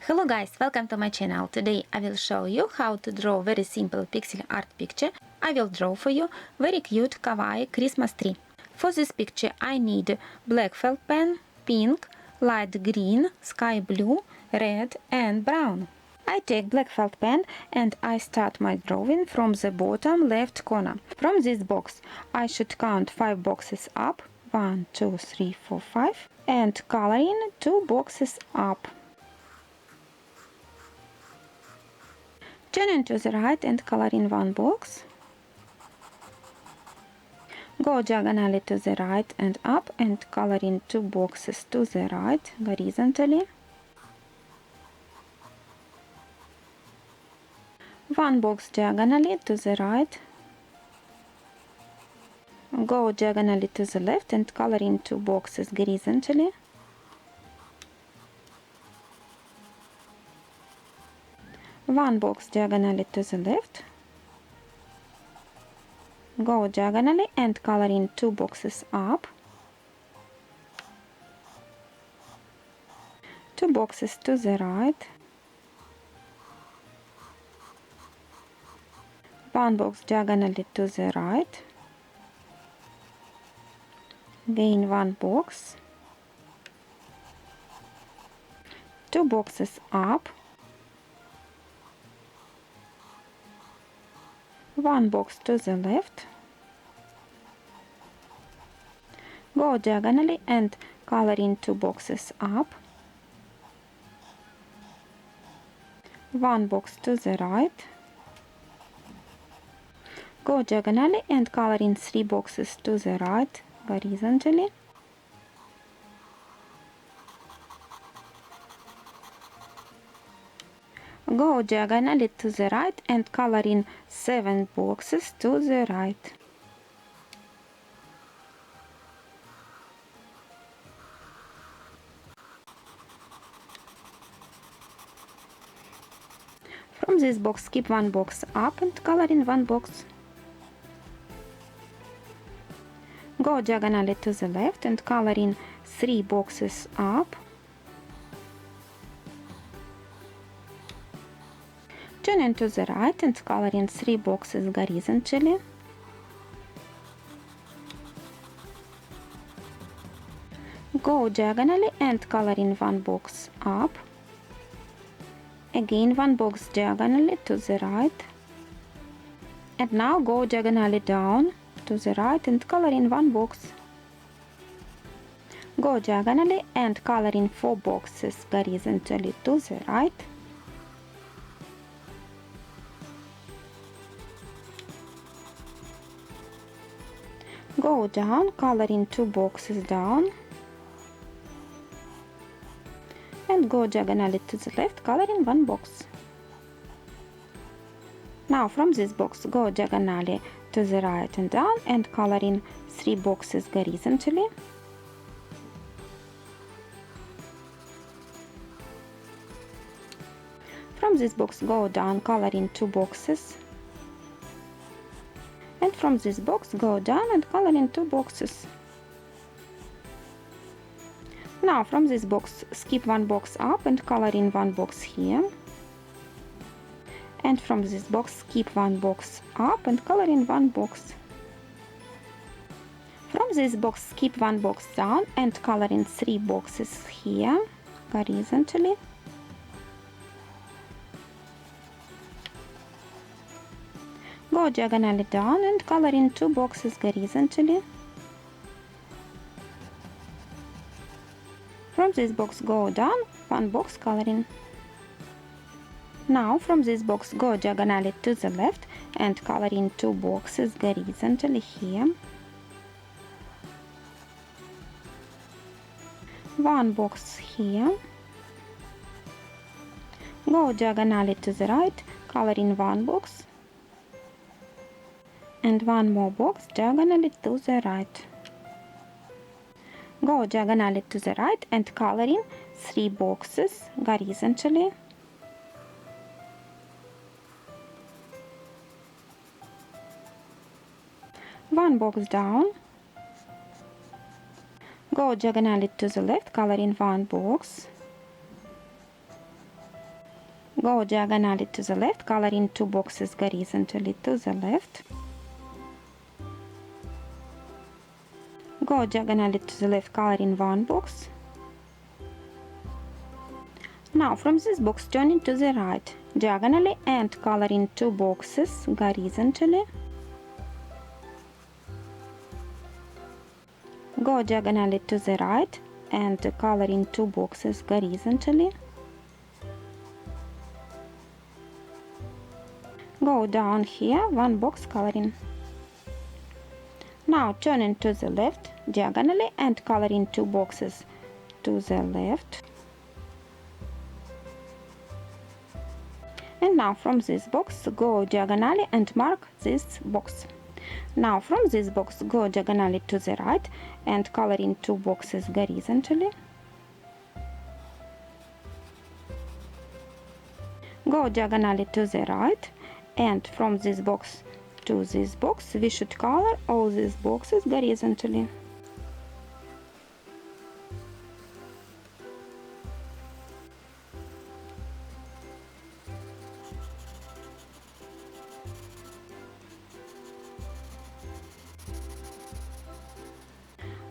Hello guys, welcome to my channel. Today I will show you how to draw very simple pixel art picture. I will draw for you very cute kawaii Christmas tree. For this picture I need black felt pen, pink, light green, sky blue, red and brown. I take black felt pen and I start my drawing from the bottom left corner. From this box I should count 5 boxes up, 1, 2, 3, 4, 5, and coloring 2 boxes up. Turning to the right and coloring 1 box. Go diagonally to the right and up and coloring 2 boxes to the right horizontally. 1 box diagonally to the right. Go diagonally to the left and coloring 2 boxes horizontally. 1 box diagonally to the left. Go diagonally and coloring 2 boxes up. 2 boxes to the right. 1 box diagonally to the right. Again 1 box. 2 boxes up. 1 box to the left. Go diagonally and coloring 2 boxes up. 1 box to the right. Go diagonally and coloring 3 boxes to the right horizontally. Go diagonally to the right and coloring 7 boxes to the right. From this box skip 1 box up and coloring 1 box. Go diagonally to the left and coloring 3 boxes up. Turning to the right and coloring 3 boxes horizontally. Go diagonally and coloring 1 box up. Again 1 box diagonally to the right. And now go diagonally down to the right and coloring 1 box. Go diagonally and coloring 4 boxes horizontally to the right. Go down, coloring 2 boxes down, and go diagonally to the left, coloring 1 box. Now from this box go diagonally to the right and down and coloring 3 boxes horizontally. From this box go down, coloring 2 boxes. And from this box go down and coloring 2 boxes. Now from this box skip 1 box up and coloring 1 box here. And from this box skip 1 box up and coloring 1 box. From this box skip 1 box down and coloring 3 boxes here horizontally. Go diagonally down and coloring 2 boxes horizontally. From this box go down, 1 box coloring. Now from this box go diagonally to the left and coloring 2 boxes horizontally here. 1 box here. Go diagonally to the right, coloring 1 box. And 1 more box diagonally to the right. Go diagonally to the right and coloring 3 boxes horizontally. One box down. Go diagonally to the left, coloring 1 box. Go diagonally to the left, coloring 2 boxes horizontally to the left. Go diagonally to the left, coloring 1 box. Now from this box turning to the right, diagonally and coloring 2 boxes horizontally. Go diagonally to the right and coloring 2 boxes horizontally. Go down here, 1 box coloring. Now turning to the left, diagonally and coloring 2 boxes to the left. And now from this box go diagonally and mark this box. Now from this box go diagonally to the right and coloring 2 boxes horizontally. Go diagonally to the right and from this box to this box we should color all these boxes horizontally.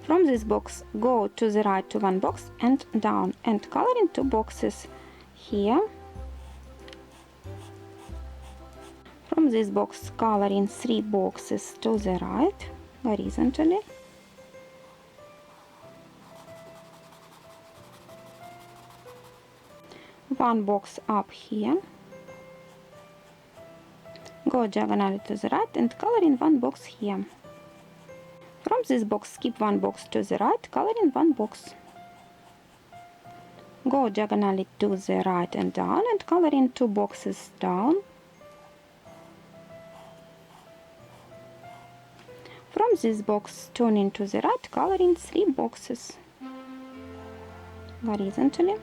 From this box go to the right to 1 box and down and coloring 2 boxes here. From this box coloring 3 boxes to the right horizontally. One box up here. Go diagonally to the right and coloring 1 box here. From this box skip 1 box to the right, coloring 1 box. Go diagonally to the right and down and coloring 2 boxes down. From this box turning to the right, coloring 3 boxes horizontally.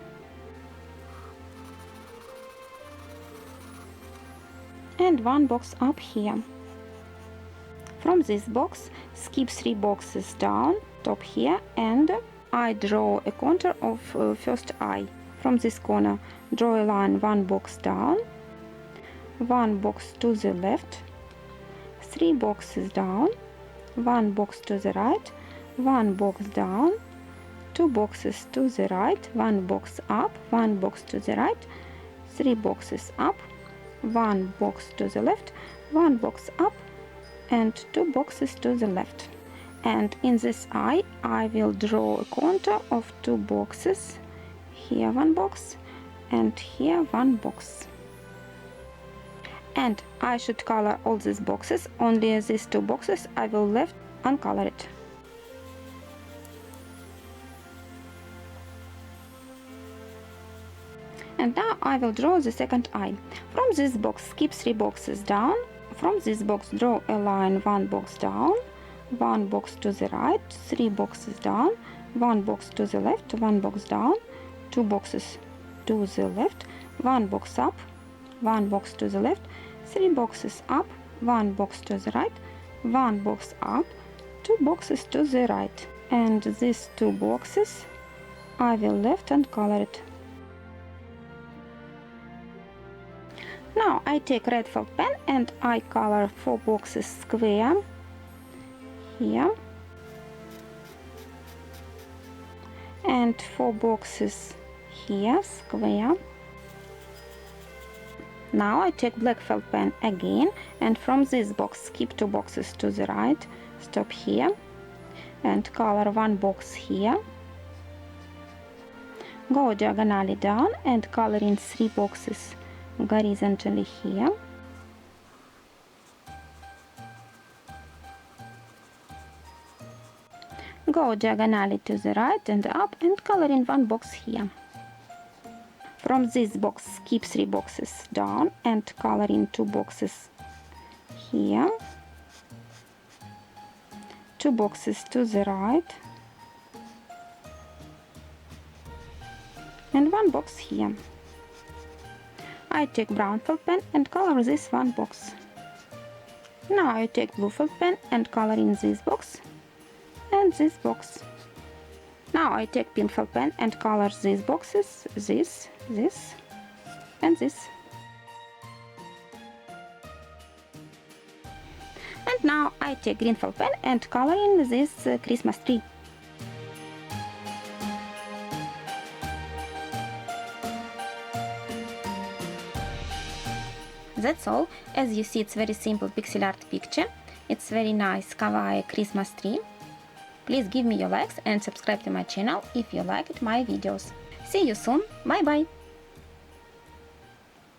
And 1 box up here. From this box skip 3 boxes down, top here, and I draw a contour of first eye. From this corner draw a line 1 box down, 1 box to the left, 3 boxes down, 1 box to the right, 1 box down, 2 boxes to the right, 1 box up, 1 box to the right, 3 boxes up, 1 box to the left, 1 box up, and 2 boxes to the left. And in this eye I will draw a contour of 2 boxes, here 1 box and here 1 box. And I should color all these boxes, only these 2 boxes I will leave uncolored. And now I will draw the second eye. From this box skip 3 boxes down. From this box draw a line 1 box down, 1 box to the right, 3 boxes down, 1 box to the left, 1 box down, 2 boxes to the left, 1 box up, 1 box to the left, 3 boxes up, 1 box to the right, 1 box up, 2 boxes to the right. And these 2 boxes I will left uncolored. Now I take red felt pen and I color 4 boxes square here and 4 boxes here square. Now I take black felt pen again and from this box skip 2 boxes to the right, stop here and color 1 box here. Go diagonally down and coloring 3 boxes horizontally here. Go diagonally to the right and up and coloring 1 box here. From this box skip 3 boxes down and coloring 2 boxes here, 2 boxes to the right and 1 box here. I take brown felt pen and color this 1 box. Now I take blue felt pen and color in this box and this box. Now I take pink felt pen and color these boxes, this, and this. And now I take green felt pen and color in this Christmas tree. That's all. As you see, it's very simple pixel art picture. It's very nice kawaii Christmas tree. Please give me your likes and subscribe to my channel if you liked my videos. See you soon. Bye bye.